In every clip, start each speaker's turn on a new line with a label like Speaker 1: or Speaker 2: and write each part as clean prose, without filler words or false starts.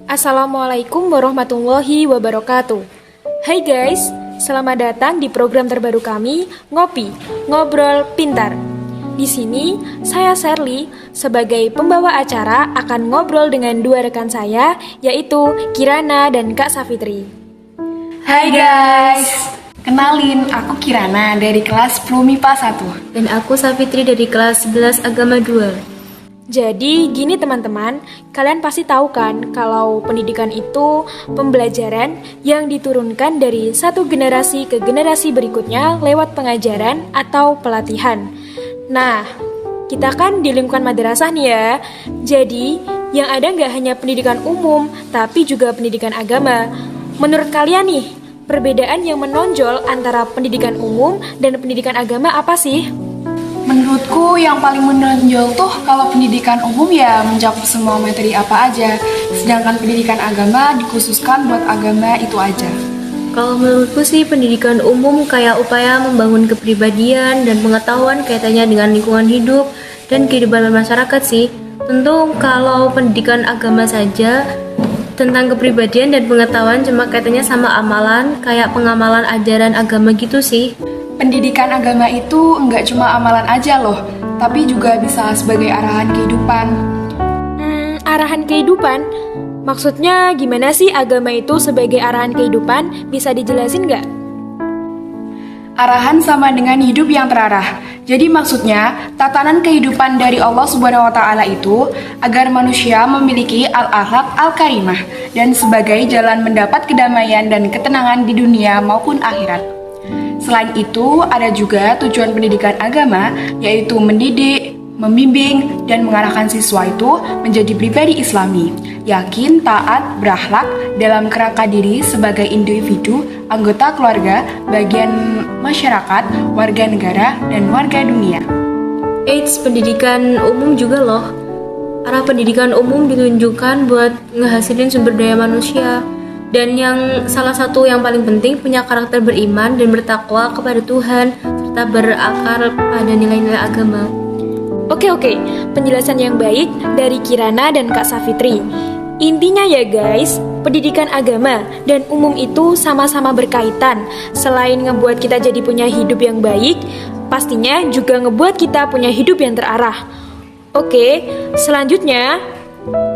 Speaker 1: Assalamualaikum warahmatullahi wabarakatuh. Hai guys, selamat datang di program terbaru kami, Ngopi, Ngobrol Pintar. Di sini, saya Sherly sebagai pembawa acara akan ngobrol dengan dua rekan saya, yaitu Kirana dan Kak Safitri.
Speaker 2: Hai guys, kenalin aku Kirana dari kelas Prumipah 1.
Speaker 3: Dan aku Safitri dari kelas 11 Agama 2.
Speaker 1: Jadi gini teman-teman, kalian pasti tahu kan kalau pendidikan itu pembelajaran yang diturunkan dari satu generasi ke generasi berikutnya lewat pengajaran atau pelatihan. Nah, kita kan di lingkungan madrasah nih ya. Jadi, yang ada nggak hanya pendidikan umum, tapi juga pendidikan agama. Menurut kalian nih, perbedaan yang menonjol antara pendidikan umum dan pendidikan agama apa sih?
Speaker 2: Menurutku yang paling menonjol tuh kalau pendidikan umum ya mencakup semua materi apa aja, sedangkan pendidikan agama dikhususkan buat agama itu aja.
Speaker 3: Kalau menurutku sih pendidikan umum kayak upaya membangun kepribadian dan pengetahuan kaitannya dengan lingkungan hidup dan kehidupan masyarakat sih. Tentu kalau pendidikan agama saja tentang kepribadian dan pengetahuan cuma kaitannya sama amalan, kayak pengamalan ajaran agama gitu sih.
Speaker 2: Pendidikan agama itu nggak cuma amalan aja loh, tapi juga bisa sebagai arahan kehidupan.
Speaker 1: Arahan kehidupan? Maksudnya gimana sih agama itu sebagai arahan kehidupan? Bisa dijelasin nggak?
Speaker 2: Arahan sama dengan hidup yang terarah. Jadi maksudnya, tatanan kehidupan dari Allah Subhanahu wa taala itu agar manusia memiliki al-akhlaq al-karimah dan sebagai jalan mendapat kedamaian dan ketenangan di dunia maupun akhirat. Selain itu, ada juga tujuan pendidikan agama, yaitu mendidik, membimbing, dan mengarahkan siswa itu menjadi pribadi Islami, yakin, taat, berakhlak dalam kerangka diri sebagai individu, anggota keluarga, bagian masyarakat, warga negara, dan warga dunia.
Speaker 3: Eits, pendidikan umum juga loh. Arah pendidikan umum ditunjukkan buat ngehasilin sumber daya manusia. Dan yang salah satu yang paling penting punya karakter beriman dan bertakwa kepada Tuhan serta berakar pada nilai-nilai agama.
Speaker 1: Oke, penjelasan yang baik dari Kirana dan Kak Safitri. Intinya ya guys, pendidikan agama dan umum itu sama-sama berkaitan. Selain ngebuat kita jadi punya hidup yang baik, pastinya juga ngebuat kita punya hidup yang terarah. Oke, selanjutnya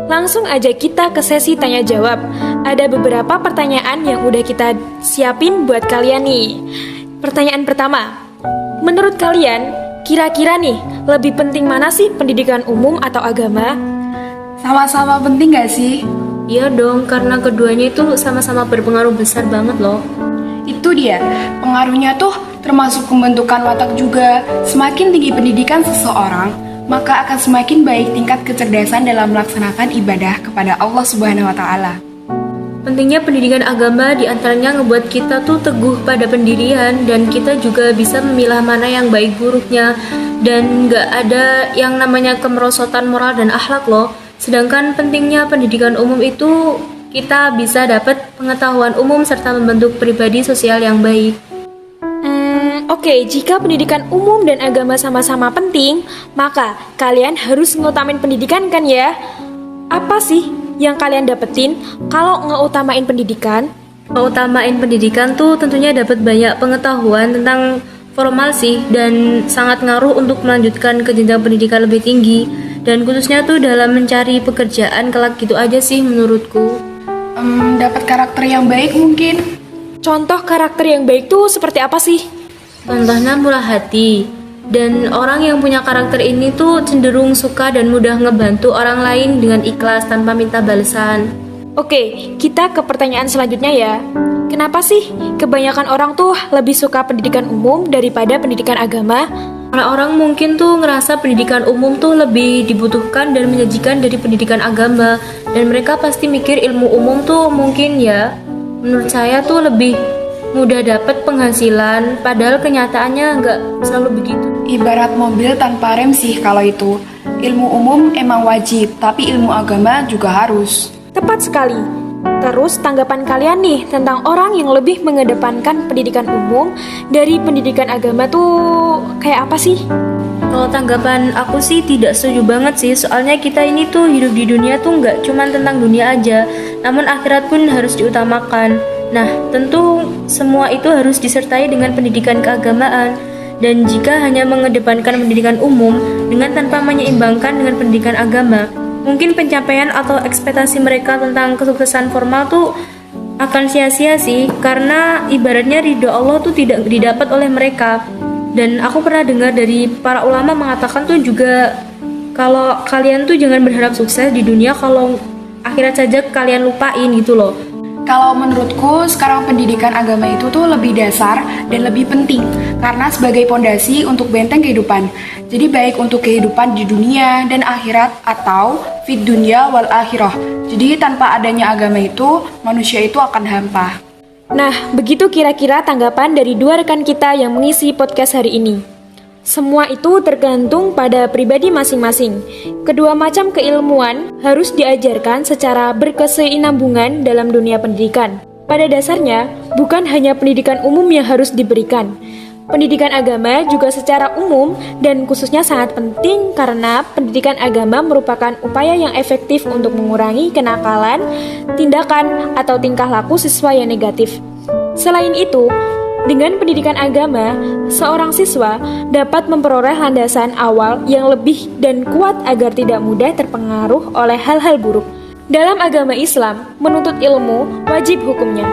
Speaker 1: langsung aja kita ke sesi tanya jawab. Ada beberapa pertanyaan yang udah kita siapin buat kalian nih. Pertanyaan pertama, menurut kalian kira-kira nih lebih penting mana sih pendidikan umum atau agama?
Speaker 2: Sama-sama penting gak sih?
Speaker 3: Iya dong, karena keduanya itu sama-sama berpengaruh besar banget loh.
Speaker 2: Itu dia, pengaruhnya tuh termasuk pembentukan watak juga. Semakin tinggi pendidikan seseorang, maka akan semakin baik tingkat kecerdasan dalam melaksanakan ibadah kepada Allah Subhanahu wa taala.
Speaker 3: Pentingnya pendidikan agama diantaranya ngebuat kita tuh teguh pada pendirian dan kita juga bisa memilah mana yang baik buruknya dan nggak ada yang namanya kemerosotan moral dan akhlak loh. Sedangkan pentingnya pendidikan umum itu kita bisa dapat pengetahuan umum serta membentuk pribadi sosial yang baik.
Speaker 1: Oke, jika pendidikan umum dan agama sama-sama penting, maka kalian harus ngutamain pendidikan kan ya? Apa sih yang kalian dapetin kalau ngeutamain pendidikan?
Speaker 3: Ngeutamain pendidikan tuh tentunya dapat banyak pengetahuan tentang formal sih dan sangat ngaruh untuk melanjutkan ke jenjang pendidikan lebih tinggi dan khususnya tuh dalam mencari pekerjaan kelak gitu aja sih menurutku.
Speaker 2: Dapat karakter yang baik mungkin.
Speaker 1: Contoh karakter yang baik tuh seperti apa sih?
Speaker 3: Contohnya murah hati. Dan orang yang punya karakter ini tuh cenderung suka dan mudah ngebantu orang lain dengan ikhlas tanpa minta balasan.
Speaker 1: Oke, kita ke pertanyaan selanjutnya ya. Kenapa sih kebanyakan orang tuh lebih suka pendidikan umum daripada pendidikan agama?
Speaker 3: Karena orang mungkin tuh ngerasa pendidikan umum tuh lebih dibutuhkan dan menyajikan dari pendidikan agama. Dan mereka pasti mikir ilmu umum tuh mungkin ya, menurut saya tuh lebih mudah dapat penghasilan, padahal kenyataannya nggak selalu begitu.
Speaker 2: Ibarat mobil tanpa rem sih kalau itu. Ilmu umum emang wajib, tapi ilmu agama juga harus.
Speaker 1: Tepat sekali. Terus tanggapan kalian nih tentang orang yang lebih mengedepankan pendidikan umum dari pendidikan agama tuh kayak apa sih?
Speaker 3: Kalau tanggapan aku sih tidak setuju banget sih, soalnya kita ini tuh hidup di dunia tuh nggak cuma tentang dunia aja, namun akhirat pun harus diutamakan. Nah, tentu semua itu harus disertai dengan pendidikan keagamaan. Dan jika hanya mengedepankan pendidikan umum dengan tanpa menyeimbangkan dengan pendidikan agama, mungkin pencapaian atau ekspektasi mereka tentang kesuksesan formal tuh akan sia-sia sih, karena ibaratnya ridho Allah tuh tidak didapat oleh mereka. Dan aku pernah dengar dari para ulama mengatakan tuh juga, kalau kalian tuh jangan berharap sukses di dunia kalau akhirat saja kalian lupain gitu loh.
Speaker 2: Kalau menurutku sekarang pendidikan agama itu tuh lebih dasar dan lebih penting karena sebagai pondasi untuk benteng kehidupan. Jadi baik untuk kehidupan di dunia dan akhirat atau fid dunya wal akhirah. Jadi tanpa adanya agama itu manusia itu akan hampa.
Speaker 1: Nah, begitu kira-kira tanggapan dari dua rekan kita yang mengisi podcast hari ini. Semua itu tergantung pada pribadi masing-masing. Kedua macam keilmuan harus diajarkan secara berkesinambungan dalam dunia pendidikan. Pada dasarnya, bukan hanya pendidikan umum yang harus diberikan. Pendidikan agama juga secara umum dan khususnya sangat penting karena pendidikan agama merupakan upaya yang efektif untuk mengurangi kenakalan, tindakan, atau tingkah laku siswa yang negatif. Selain itu, dengan pendidikan agama, seorang siswa dapat memperoleh landasan awal yang lebih dan kuat agar tidak mudah terpengaruh oleh hal-hal buruk. Dalam agama Islam, menuntut ilmu wajib hukumnya.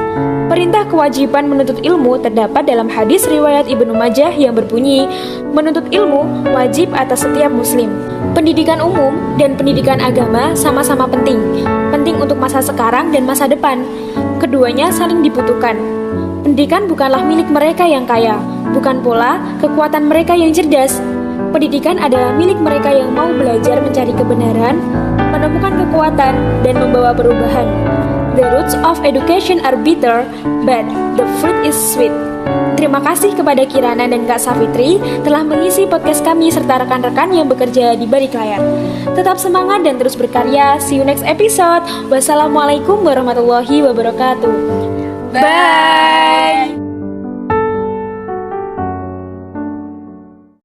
Speaker 1: Perintah kewajiban menuntut ilmu terdapat dalam hadis riwayat Ibnu Majah yang berbunyi, menuntut ilmu wajib atas setiap muslim. Pendidikan umum dan pendidikan agama sama-sama penting. Penting untuk masa sekarang dan masa depan. Keduanya saling dibutuhkan. Pendidikan bukanlah milik mereka yang kaya, bukan pula kekuatan mereka yang cerdas. Pendidikan adalah milik mereka yang mau belajar mencari kebenaran, menemukan kekuatan, dan membawa perubahan. The roots of education are bitter, but the fruit is sweet. Terima kasih kepada Kirana dan Kak Safitri telah mengisi podcast kami serta rekan-rekan yang bekerja di balik layar. Tetap semangat dan terus berkarya. See you next episode. Wassalamualaikum warahmatullahi wabarakatuh.
Speaker 2: Bye!